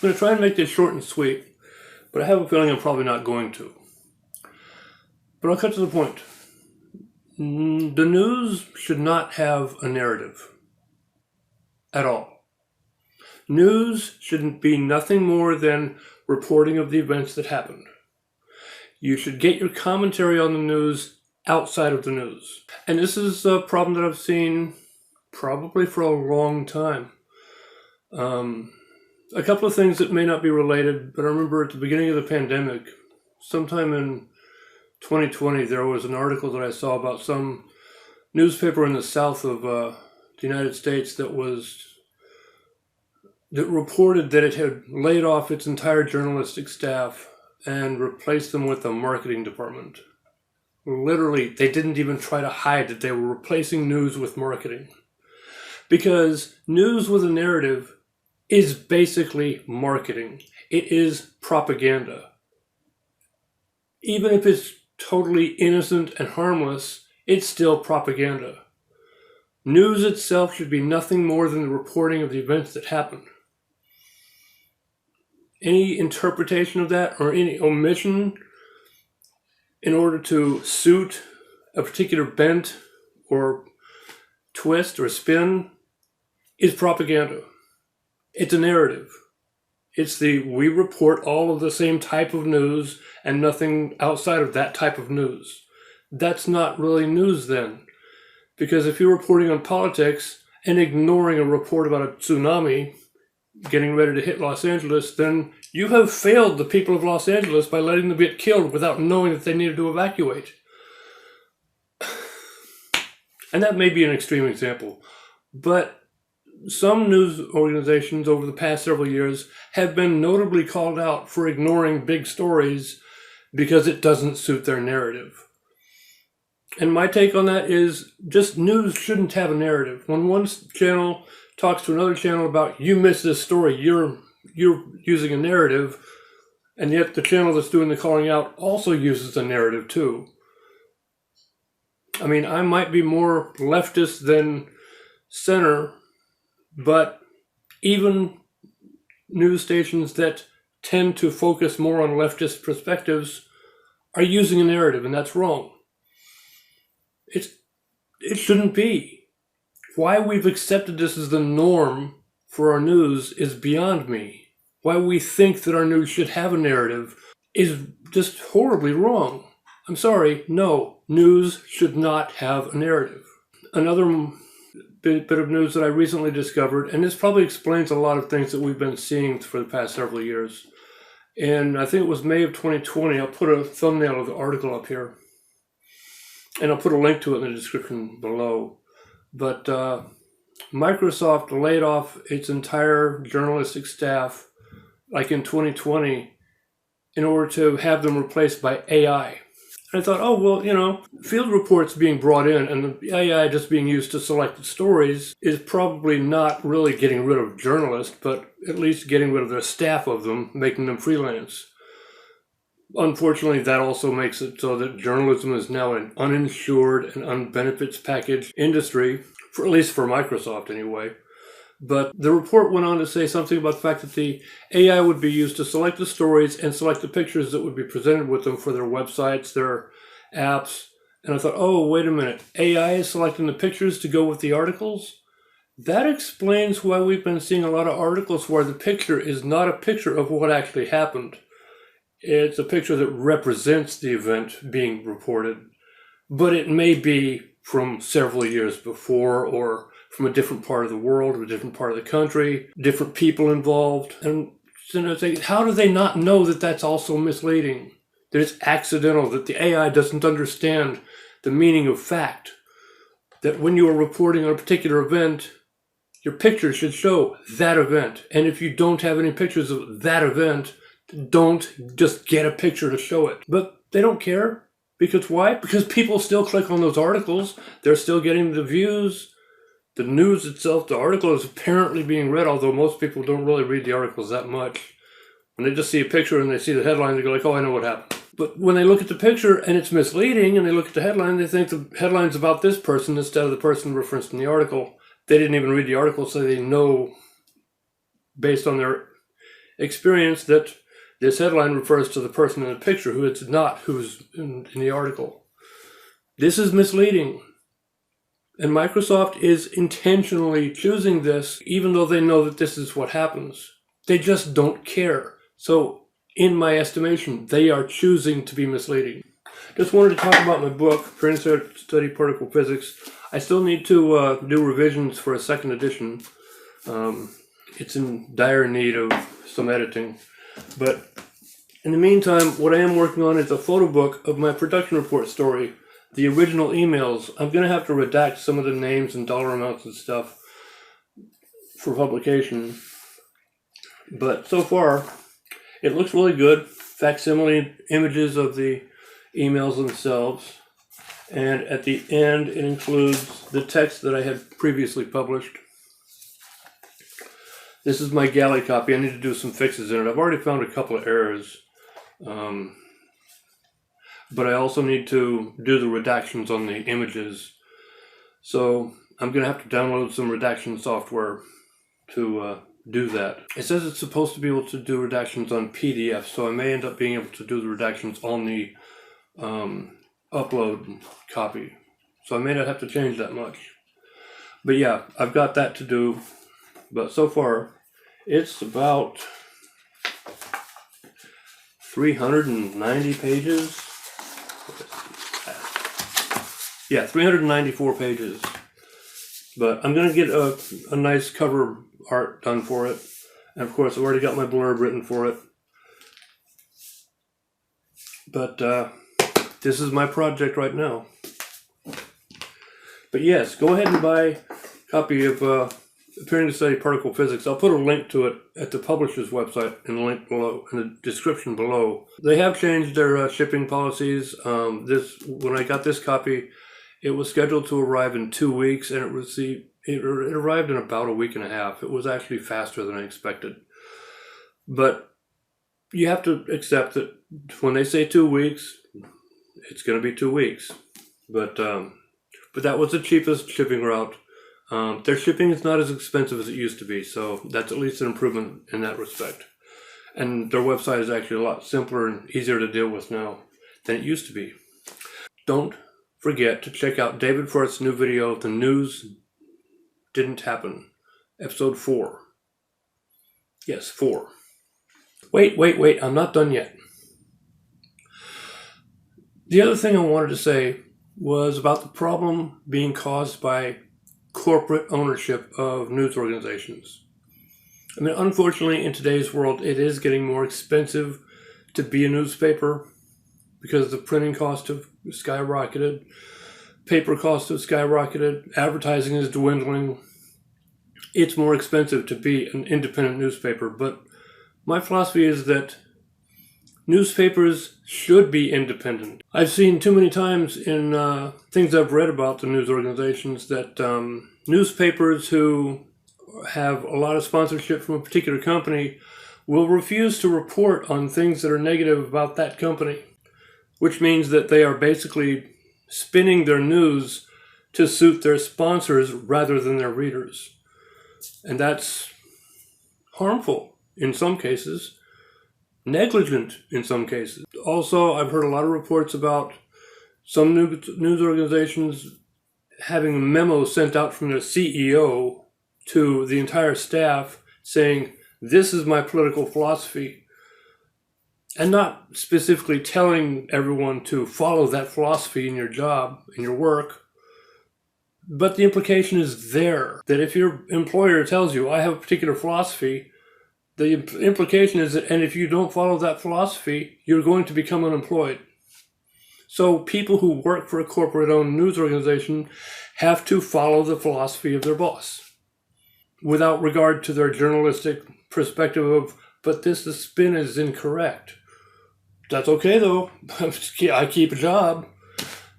going to try and make this short and sweet, but I have a feeling I'm probably not going to. But I'll cut to the point. The news should not have a narrative at all. News shouldn't be nothing more than reporting of the events that happened. You should get your commentary on the news outside of the news. And this is a problem that I've seen probably for a long time. A couple of things that may not be related, but I remember at the beginning of the pandemic, sometime in 2020, there was an article that I saw about some newspaper in the south of the United States that reported that it had laid off its entire journalistic staff and replaced them with a marketing department. Literally, they didn't even try to hide that they were replacing news with marketing. Because news with a narrative is basically marketing. It is propaganda. Even if it's totally innocent and harmless, it's still propaganda. News itself should be nothing more than the reporting of the events that happened. Any interpretation of that or any omission in order to suit a particular bent or twist or spin is propaganda. It's a narrative. It's we report all of the same type of news and nothing outside of that type of news. That's not really news then. Because if you're reporting on politics and ignoring a report about a tsunami getting ready to hit Los Angeles, then you have failed the people of Los Angeles by letting them get killed without knowing that they needed to evacuate. And that may be an extreme example, but some news organizations over the past several years have been notably called out for ignoring big stories because it doesn't suit their narrative. And my take on that is just news shouldn't have a narrative. When one channel talks to another channel about you missed this story, you're using a narrative, and yet the channel that's doing the calling out also uses a narrative too. I mean, I might be more leftist than center, but even news stations that tend to focus more on leftist perspectives are using a narrative, and that's wrong. It shouldn't be. Why we've accepted this as the norm for our news is beyond me. Why we think that our news should have a narrative is just horribly wrong. I'm sorry, no, news should not have a narrative. Another bit of news that I recently discovered, and this probably explains a lot of things that we've been seeing for the past several years. And I think it was May of 2020. I'll put a thumbnail of the article up here. And I'll put a link to it in the description below. But Microsoft laid off its entire journalistic staff, like in 2020, in order to have them replaced by AI. And I thought, oh, well, field reports being brought in and the AI just being used to select the stories is probably not really getting rid of journalists, but at least getting rid of their staff of them, making them freelance. Unfortunately, that also makes it so that journalism is now an uninsured and unbenefits package industry, at least for Microsoft anyway. But the report went on to say something about the fact that the AI would be used to select the stories and select the pictures that would be presented with them for their websites, their apps. And I thought, oh, wait a minute, AI is selecting the pictures to go with the articles? That explains why we've been seeing a lot of articles where the picture is not a picture of what actually happened. It's a picture that represents the event being reported, but it may be from several years before or from a different part of the world or a different part of the country, different people involved. And how do they not know that that's also misleading? That it's accidental, that the AI doesn't understand the meaning of fact, that when you are reporting on a particular event, your picture should show that event. And if you don't have any pictures of that event, don't just get a picture to show it. But they don't care. Because why? Because people still click on those articles. They're still getting the views. The news itself, the article is apparently being read, although most people don't really read the articles that much. When they just see a picture and they see the headline, they go like, oh, I know what happened. But when they look at the picture and it's misleading and they look at the headline, they think the headline's about this person instead of the person referenced in the article. They didn't even read the article, so they know based on their experience that this headline refers to the person in the picture who it's not, who's in the article. This is misleading. And Microsoft is intentionally choosing this, even though they know that this is what happens. They just don't care. So, in my estimation, they are choosing to be misleading. Just wanted to talk about my book, Preparing to Study Particle Physics. I still need to do revisions for a second edition. It's in dire need of some editing. But in the meantime, what I am working on is a photo book of my production report story. The original emails. I'm going to have to redact some of the names and dollar amounts and stuff for publication. But so far, it looks really good. Facsimile images of the emails themselves. And at the end, it includes the text that I had previously published. This is my galley copy. I need to do some fixes in it. I've already found a couple of errors. But I also need to do the redactions on the images. So I'm going to have to download some redaction software to do that. It says it's supposed to be able to do redactions on PDF, so I may end up being able to do the redactions on the upload copy. So I may not have to change that much. But yeah, I've got that to do. But so far, it's about 390 pages. Yeah, 394 pages. But I'm going to get a nice cover art done for it. And of course, I've already got my blurb written for it. But this is my project right now. But yes, go ahead and buy a copy of Preparing to Study Particle Physics. I'll put a link to it at the publisher's website in the link below, in the description below. They have changed their shipping policies. When I got this copy, it was scheduled to arrive in 2 weeks, and it arrived in about a week and a half. It was actually faster than I expected. But you have to accept that when they say 2 weeks, it's going to be 2 weeks. But that was the cheapest shipping route. Their shipping is not as expensive as it used to be, so that's at least an improvement in that respect. And their website is actually a lot simpler and easier to deal with now than it used to be. Don't forget to check out David Firth's new video, The News Didn't Happen, episode 4. Yes, 4. Wait, I'm not done yet. The other thing I wanted to say was about the problem being caused by corporate ownership of news organizations. I mean, unfortunately, in today's world, it is getting more expensive to be a newspaper because the printing costs have skyrocketed, paper costs have skyrocketed, advertising is dwindling. It's more expensive to be an independent newspaper, but my philosophy is that newspapers should be independent. I've seen too many times in things I've read about the news organizations that newspapers who have a lot of sponsorship from a particular company will refuse to report on things that are negative about that company, which means that they are basically spinning their news to suit their sponsors rather than their readers. And that's harmful in some cases, negligent in some cases. Also, I've heard a lot of reports about some news organizations having a memo sent out from their CEO to the entire staff saying, "This is my political philosophy," and not specifically telling everyone to follow that philosophy in your job, in your work. But the implication is there, that if your employer tells you, "I have a particular philosophy," the implication is that, and if you don't follow that philosophy, you're going to become unemployed. So people who work for a corporate-owned news organization have to follow the philosophy of their boss, without regard to their journalistic perspective of, but the spin is incorrect. That's okay though, I keep a job.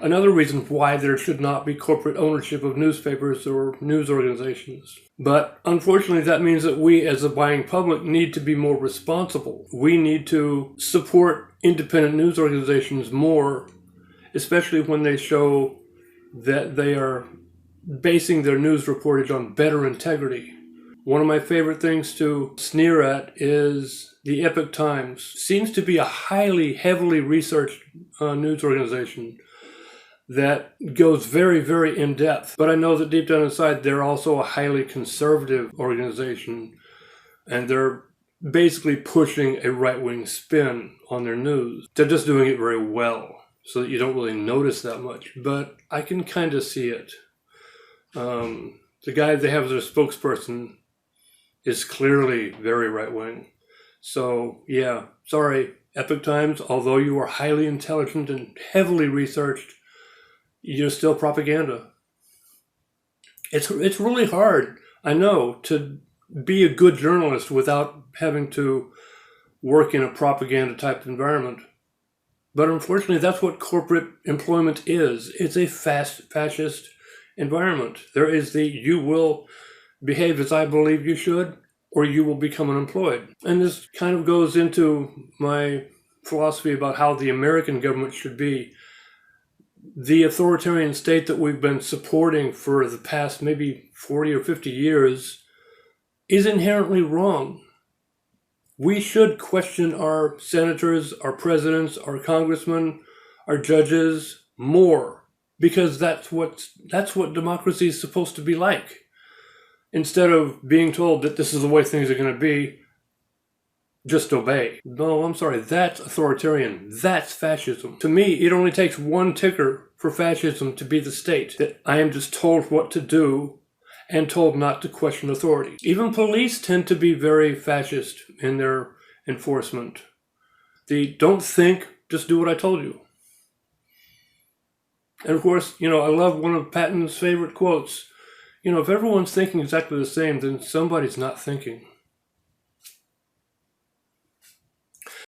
Another reason why there should not be corporate ownership of newspapers or news organizations. But unfortunately, that means that we as the buying public need to be more responsible. We need to support independent news organizations more, especially when they show that they are basing their news reportage on better integrity. One of my favorite things to sneer at is the Epoch Times. Seems to be a heavily researched news organization that goes very, very in-depth. But I know that deep down inside, they're also a highly conservative organization, and they're basically pushing a right-wing spin on their news. They're just doing it very well, so that you don't really notice that much. But I can kind of see it. The guy they have as their spokesperson is clearly very right-wing. So, yeah, sorry, Epoch Times, although you are highly intelligent and heavily researched, you're still propaganda. It's really hard, I know, to be a good journalist without having to work in a propaganda type environment. But unfortunately, that's what corporate employment is. It's a fascist environment. There is the you will behave as I believe you should, or you will become unemployed. And this kind of goes into my philosophy about how the American government should be. The authoritarian state that we've been supporting for the past maybe 40 or 50 years is inherently wrong. We should question our senators, our presidents, our congressmen, our judges more, because that's what democracy is supposed to be like. Instead of being told that this is the way things are going to be, just obey. No, I'm sorry, that's authoritarian. That's fascism. To me, it only takes one ticker for fascism to be the state, that I am just told what to do and told not to question authority. Even police tend to be very fascist in their enforcement. They don't think, just do what I told you. And of course, I love one of Patton's favorite quotes. If everyone's thinking exactly the same, then somebody's not thinking.